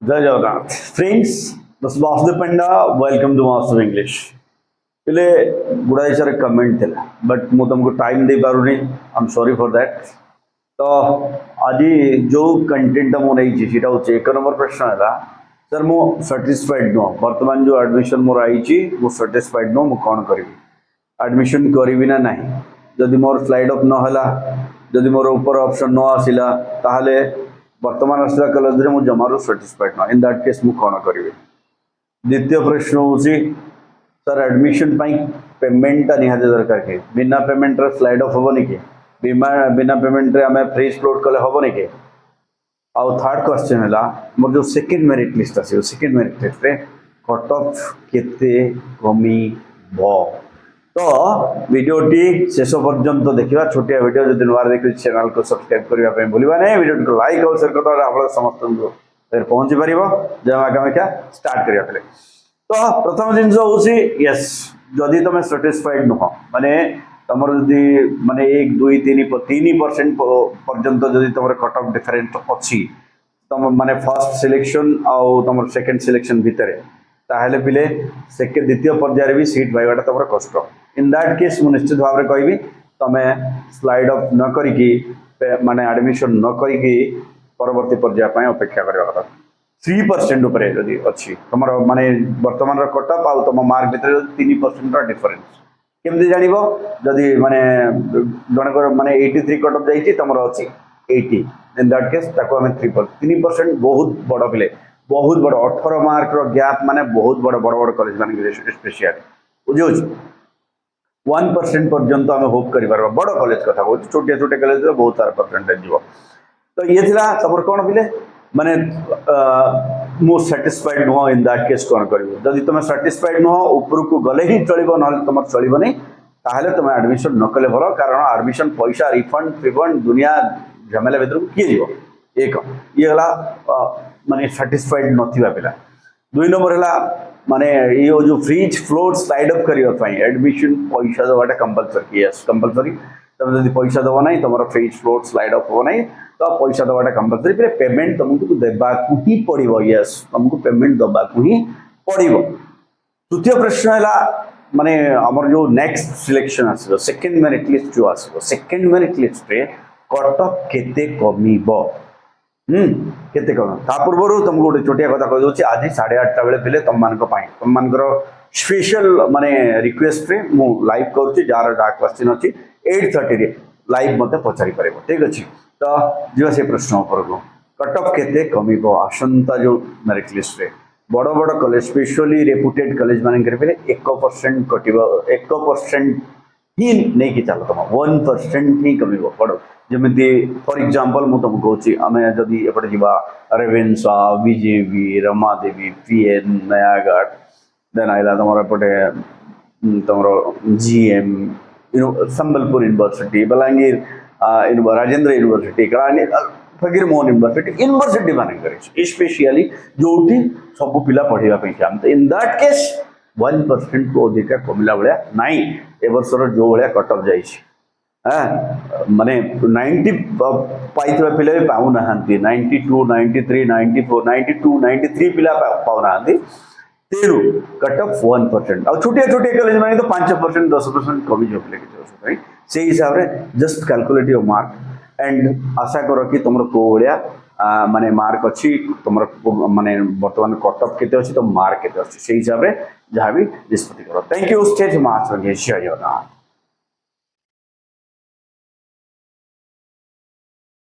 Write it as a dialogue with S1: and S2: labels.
S1: जय Jagannath friends this Vasudev Panda welcome to master English पिले गुड़ाई सारे कमेंट थे बट मु तुमको टाइम दे पारुनी I am sorry for that तो आज जो कंटेंट मुझे सीटा हूँ एक नंबर प्रश्न है सर मु साटिस्फाइड नुह बर्तमान जो एडमिशन मोर आई मु साटिस्फाइड नुह मु कौन करी एडमिशन करी ना ना जदि मोर स्लाइड अप नहला जदि मोर ऊपर ऑप्शन न आसिला ताहले वर्तमान आसला कॉलेज रे मु जमारू साटिस्फाइड ना इन दैट केस मु कौन करी द्वितीय प्रश्न हूँ सर एडमिशन पेमेंट निहाती दरकार कि बिना पेमेंट रे स्लाइड अप हेनी कि बिना पेमेंट रे आम फ्री अपलोड कले हेनी कि आउ थर्ड क्वेश्चन है मोर जो सेकेंड मेरिट लिस्ट आस सेकेंड मेरिट लिस्ट रे कट ऑफ केते कमी तो वीडियोटी शेष पर्यंत देखा छोटिया वीडियो जो नुआ देखिए चैनल को सब्सक्राइब करने भूलवा नहीं वीडियो को लाइक और शेयर कर आप समस्त पहुंची पार जब आगे क्या स्टार्ट करें तो प्रथम जिनस हूँ यस जदि तुम साटिस्फाइड नुह माने तुम जदि माने 1 2 3% पर्यंत जदि तुम कट ऑफ डिफरेंस अच्छी तुम माने फर्स्ट सिलेक्शन आउ तुम सेकेंड सिलेक्शन भितर ताहले पिले सेकेंड द्वितीय पर्यायर भी सीट पाइबाटा तुम कष्ट इन दैट केस मु निश्चित भाव में कहबी तुम स्लाइड अप न करी माने एडमिशन न करी परवर्ती पर्याय अपेक्षा करवा कथा 3% उपरे जदि अच्छी तुम माने वर्तमान कट ऑफ आउ तुम मार्क भितर 3% डिफरेंस केमती जान जदि माने जनकर माने 83 कट ऑफ जाइए तुम अच्छी 80 इन दैट केस ताको हमें 3% बहुत बड़ पिले बहुत बड़ 18 मार्क रो गैप माने बहुत बड़ बड़ बड़ कॉलेज मान स्पेशल बुझे 1% पर्यंत आम होप कर बड़ कॉलेज कथा कहूँ छोटे छोटे कॉलेज बहुत सारा परसेंटेज जीव तो ये थी तुम कौन पिले माने मु साटिस्फाइड नुह इन दैट केस कौन कर जदि तुम साटिस्फाइड नुह ऊपर को गले ही चलो ना तुम चलो नहीं ताहले तुम एडमिशन न कले भल कारण एडमिशन पैसा रिफंड फिफंड दुनिया झमेला भर किए जीव एक ये माने साटिस्फाइड नथिबा पिला 2 नंबर है माने ये जो फ्रीज फ्लोर स्लाइड अप करने एडमिशन पैसा दवाटा कंपलसरी यस कंपलसरी तुम जब पैसा दब ना तुम फ्रीज फ्लोर स्लाइड अप हो ना तो पैसा दवाटा कंपलसरी फिर पेमेंट तुमको देवाक ही पड़ो यस तुमको पेमेंट दबाक ही पड़ो तृतीय प्रश्न है माने आमर जो नेक्स्ट सिलेक्शन आसो सेकेंड मेरिट लिस्ट जो आसो सेकेंड मेरिट लिस्ट रे कट ऑफ केते कमिबो केते कम ता पूर्व तुमको गोटे छोटिया कथा कह दूसरी आज 8:30 बेले पिले तुम मानकर स्पेशल माने रिक्वेस्ट रे मु लाइव करूची जार डाक क्वेश्चन अच्छी 8:30 रे लाइव मते पचारि परबो ठीक अछि तो जो से प्रश्न ऊपर को कट ऑफ केते कमिबो आसंता जो मेरिट लिस्ट रे बड़ बड़ कॉलेज स्पेशली रेपुटेड कॉलेज मान करे 1% कटिबो 1% ही नहीं कि चलो तुम 1% ही कमिबो पड़ो जमी फॉर एग्जांपल मु तुमको कहूँ आम जदि एपटे जा रेवेन्सा बीजेपी रमादेवी पीएन नयागढ़ देन आइला तुम एपटे तुम GM Sambalpur university Balangir Rajendra university Fakir Mohan university मान स्पेशली जो सब पिला पढ़ाई चाहते इन दैट केस 1% को अधिक कमिला भाया नाई ए वर्षर जो भाया कट ऑफ जाइए माने 90 पाइथवा पिला भी पाऊ ना 92 93 94 92 93 पिला पाऊ ना तेरु कट ऑफ 1% और छोटे छोटे कॉलेज माने तो 5% 10% कमी जो पिले के से हिसाब रे just calculate your mark and आशा करो कि तुम को भाया माने मार्क अच्छी तुम माने वर्तमान कट ऑफ केते अच्छी तो मार्क केते अच्छी से हिसाब रे जहाँ भी निष्पत्ति करो थैंक यू स्टे मास्टर जय जगन्नाथ।